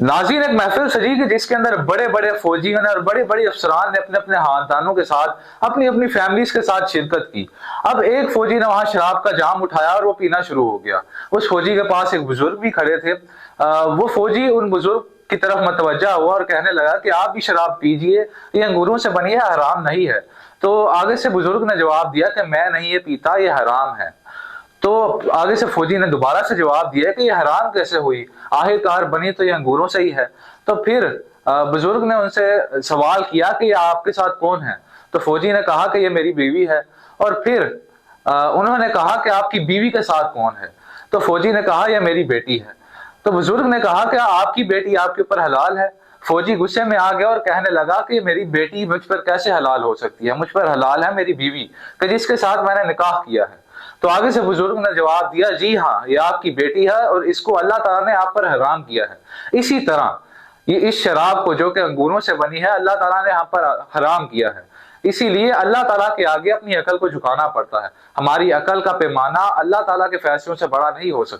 नाज़रीन, एक महफिल सजी कि जिसके अंदर बड़े बड़े फौजियों ने और बड़े बड़े अफसरान ने अपने अपने खानदानों के साथ अपनी अपनी फैमिलीज के साथ शिरकत की। अब एक फौजी ने वहां शराब का जाम उठाया और वो पीना शुरू हो गया। उस फौजी के पास एक बुजुर्ग भी खड़े थे। वो फौजी उन बुजुर्ग की तरफ मतवज्जा हुआ और कहने लगा कि आप भी शराब पीजिए, ये अंगूरों से बनी है, हराम नहीं है। तो आगे से बुजुर्ग ने जवाब दिया कि मैं नहीं ये पीता, ये हराम है। तो आगे से फौजी ने दोबारा से जवाब दिया कि ये हराम कैसे हुई, आखिरकार बनी तो ये अंगूरों से ही है। तो फिर बुजुर्ग ने उनसे सवाल किया कि ये आपके साथ कौन है। तो फौजी ने कहा कि ये मेरी बीवी है। और फिर उन्होंने कहा कि आपकी बीवी के साथ कौन है। तो फौजी ने कहा यह मेरी बेटी है। तो बुजुर्ग ने कहा कि आपकी बेटी आपके ऊपर हलाल है। फौजी गुस्से में आ गया और कहने लगा कि मेरी बेटी मुझ पर कैसे हलाल हो सकती है, मुझ पर हलाल है मेरी बीवी कि जिसके साथ मैंने निकाह किया है। तो आगे से बुजुर्ग ने जवाब दिया, जी हाँ, ये आपकी बेटी है और इसको अल्लाह ताला ने आप पर हराम किया है। इसी तरह ये इस शराब को जो कि अंगूरों से बनी है, अल्लाह ताला ने यहाँ पर हराम किया है। इसीलिए अल्लाह ताला के आगे अपनी अकल को झुकाना पड़ता है। हमारी अकल का पैमाना अल्लाह ताला के फैसलों से बड़ा नहीं हो सकता।